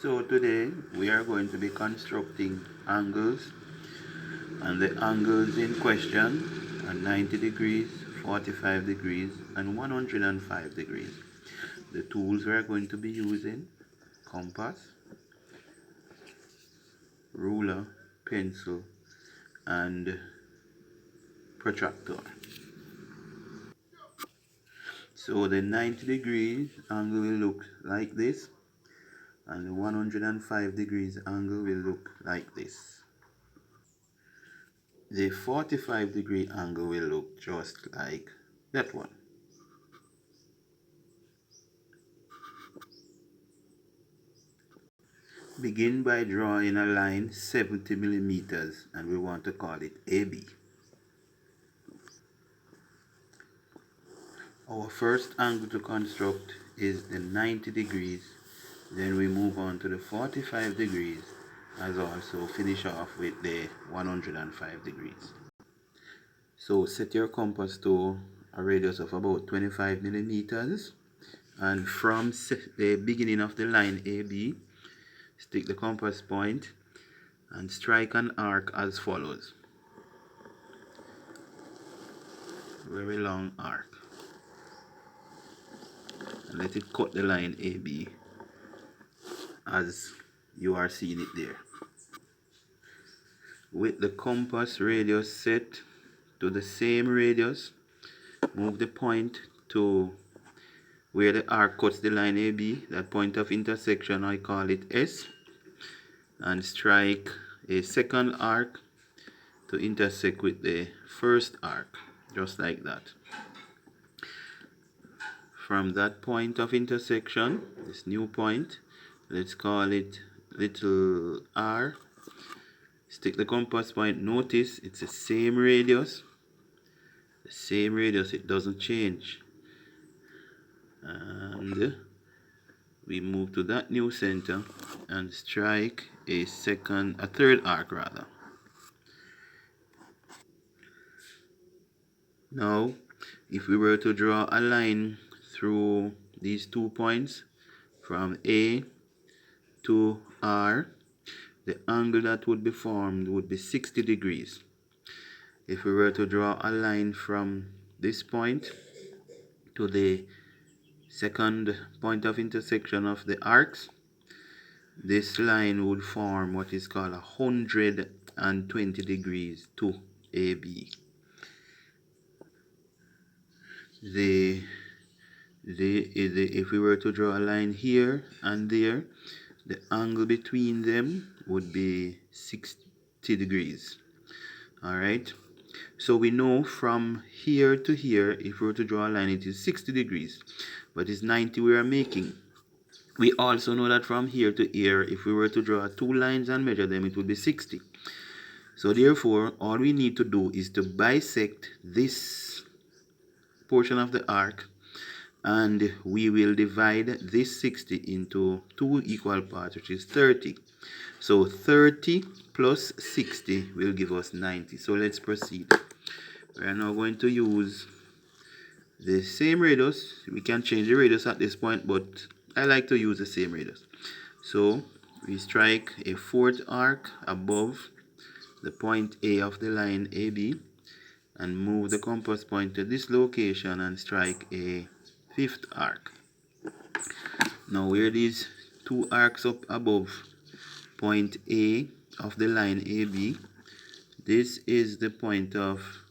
So today we are going to be constructing angles, and the angles in question are 90 degrees, 45 degrees and 105 degrees. The tools we are going to be using: compass, ruler, pencil and protractor. So the 90 degrees angle will look like this, and the 105 degrees angle will look like this. The 45-degree angle will look just like that one. Begin by drawing a line 70 millimeters, and we want to call it AB. Our first angle to construct is the 90 degrees, then we move on to the 45 degrees, as also finish off with the 105 degrees. So set your compass to a radius of about 25 millimeters, and from the beginning of the line AB, stick the compass point and strike an arc as follows. Very long arc. And let it cut the line AB as you are seeing it there. With the compass radius set to the same radius, move the point to where the arc cuts the line AB, that point of intersection I call it S, and strike a second arc to intersect with the first arc, just like that. From that point of intersection, this new point, let's call it little r, stick the compass point. Notice it's the same radius, it doesn't change, and we move to that new center and strike a third arc rather. Now if we were to draw a line through these 2 points from A to R, the angle that would be formed would be 60 degrees. If we were to draw a line from this point to the second point of intersection of the arcs, this line would form what is called 120 degrees to AB. If we were to draw a line here and there, the angle between them would be 60 degrees. Alright, so we know from here to here, if we were to draw a line, it is 60 degrees, but it's 90 we are making. We also know that from here to here, if we were to draw 2 lines and measure them, it would be 60. So therefore, all we need to do is to bisect this portion of the arc, and we will divide this 60 into 2 equal parts, which is 30. So 30 plus 60 will give us 90. So let's proceed. We are now going to use the same radius. We can change the radius at this point, but I like to use the same radius. So we strike a fourth arc above the point A of the line AB, and move the compass point to this location and strike a fifth arc. Now where these 2 arcs up above point A of the line AB, this is the point of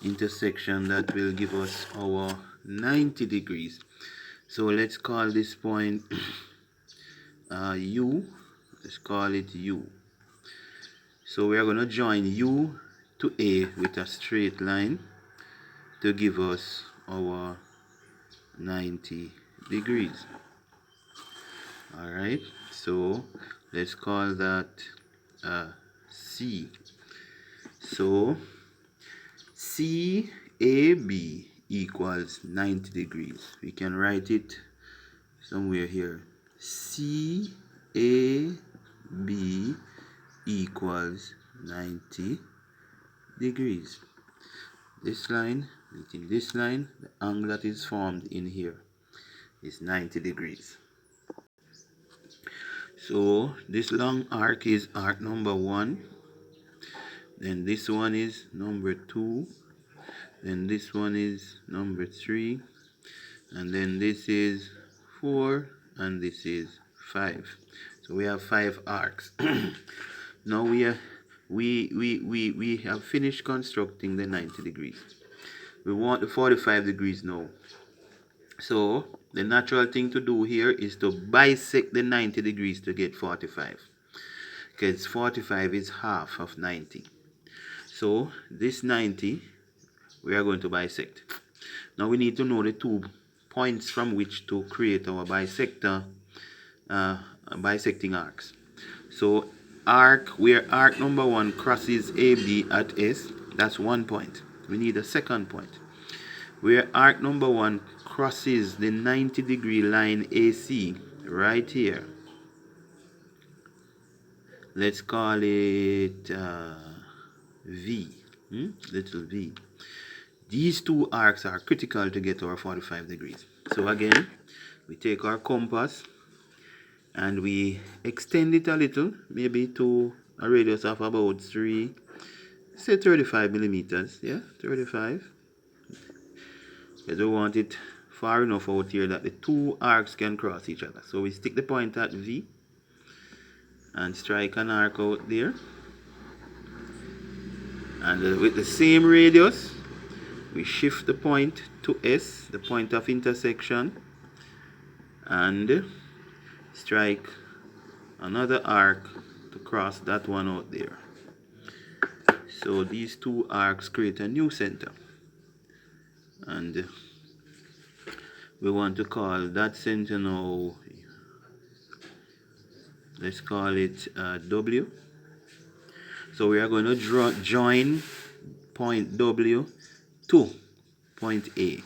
intersection that will give us our 90 degrees. So let's call this point U. Let's call it U. So we are going to join U to A with a straight line to give us our 90 degrees. Alright, so let's call that C. So CAB equals 90 degrees. We can write it somewhere here. CAB equals 90 degrees. This line, meeting this line, the angle that is formed in here is 90 degrees. So this long arc is arc number 1. Then this one is number 2. Then this one is number 3. And then this is 4. And this is 5. So we have 5 arcs. Now we have finished constructing the 90 degrees. We want the 45 degrees now. So the natural thing to do here is to bisect the 90 degrees to get 45. Because 45 is half of 90. So this 90 we are going to bisect. Now we need to know the 2 points from which to create our bisecting arcs. So where arc number 1 crosses AB at S, that's 1 point. We need a second point. Where arc number 1 crosses the 90 degree line AC, right here. Let's call it V, little v. These 2 arcs are critical to get our 45 degrees. So again, we take our compass and we extend it a little, maybe to a radius of about 35 millimeters. Yeah, 35. Because we want it far enough out here that the 2 arcs can cross each other. So we stick the point at V and strike an arc out there. And with the same radius, we shift the point to S, the point of intersection, and strike another arc to cross that one out there. So these 2 arcs create a new center, and we want to call that center now, let's call it W. So we are going to join point W to point A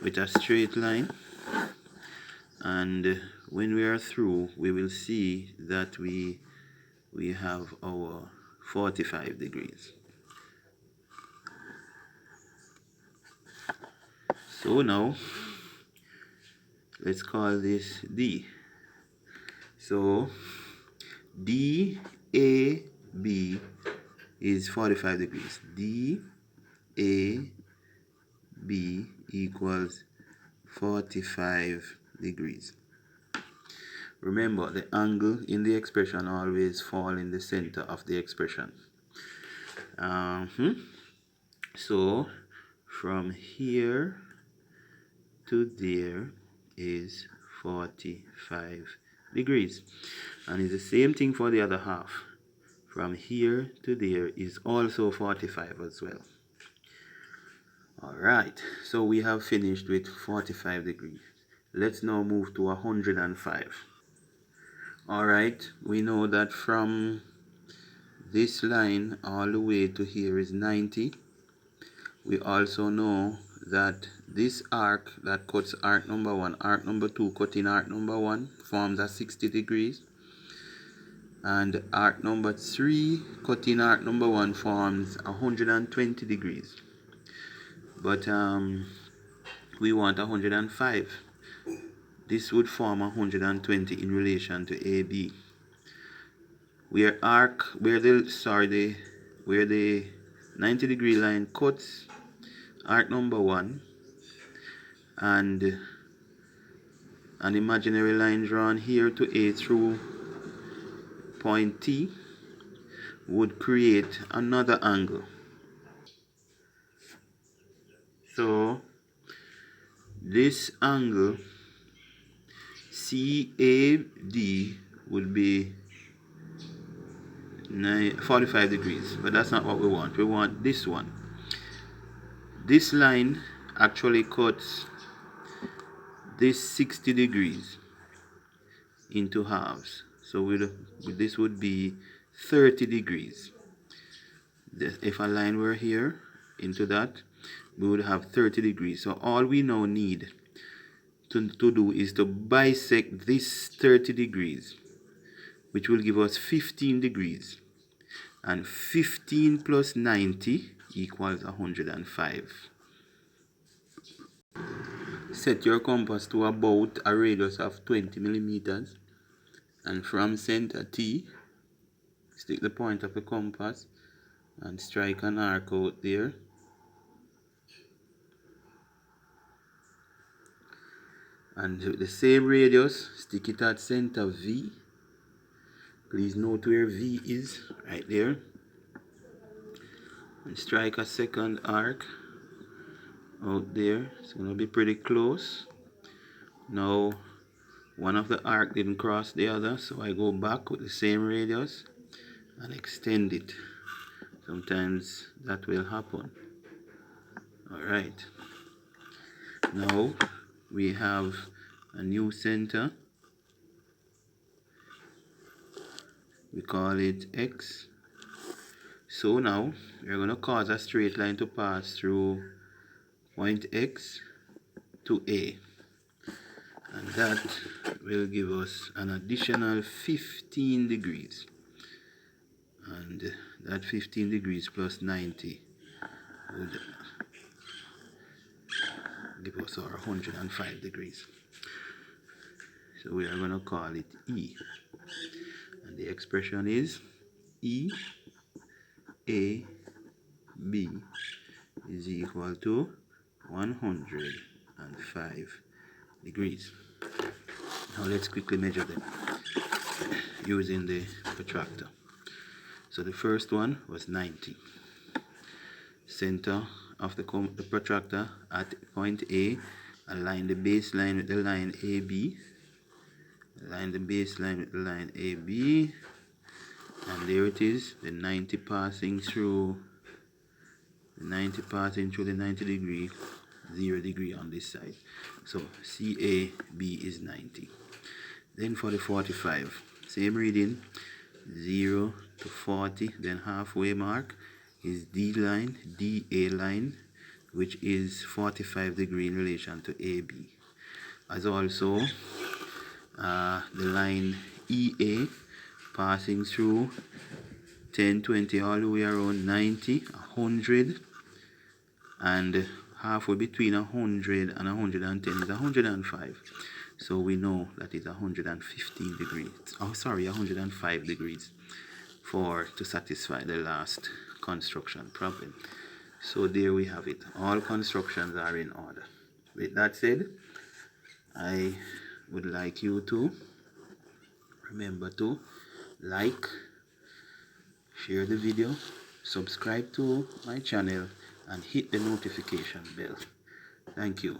with a straight line, and when we are through, we will see that we have our 45 degrees. So now let's call this D. So DAB is 45 degrees. DAB equals 45 degrees. Remember, the angle in the expression always fall in the center of the expression. So from here to there is 45 degrees. And it's the same thing for the other half. From here to there is also 45 as well. Alright, so we have finished with 45 degrees. Let's now move to 105. Alright, we know that from this line all the way to here is 90. We also know that this arc that cuts arc number 1, arc number 2 cutting arc number 1 forms a 60 degrees. And arc number 3 cutting arc number 1 forms 120 degrees. But we want 105. This would form 120 in relation to AB. Where the 90 degree line cuts arc number 1 and an imaginary line drawn here to A through point T would create another angle. So this angle CAD would be 45 degrees, but that's not what we want. We want this one. This line actually cuts this 60 degrees into halves. So this would be 30 degrees. If a line were here into that, we would have 30 degrees. So all we now need to do is to bisect this 30 degrees, which will give us 15 degrees. And 15 plus 90 equals 105. Set your compass to about a radius of 20 millimeters And from center T, stick the point of the compass and strike an arc out there. And with the same radius, stick it at center V. Please note where V is, right there. And strike a second arc out there. It's going to be pretty close. Now, one of the arc didn't cross the other, so I go back with the same radius and extend it. Sometimes that will happen. Alright. Now, we have a new center. We call it X. So now, we're going to cause a straight line to pass through point X to A. And that will give us an additional 15 degrees. And that 15 degrees plus 90 would give us our 105 degrees. So we are going to call it E. And the expression is E A B is equal to 105 degrees. Now let's quickly measure them using the protractor. So the first one was 90. Center of the protractor at point A, align the baseline with the line AB. Align the baseline with the line AB. And there it is, the 90 passing through the 90 degree, 0 degree on this side. So CAB is 90. Then for the 45, same reading, 0 to 40, then halfway mark is D line, DA line, which is 45 degree in relation to AB. As also the line EA passing through 10, 20, all the way around 90, 100, and halfway between 100 and 110 is 105. So we know that is 115 degrees. Oh, sorry, 105 degrees to satisfy the last construction problem. So there we have it. All constructions are in order. With that said, I would like you to remember to like, share the video, subscribe to my channel, and hit the notification bell. Thank you.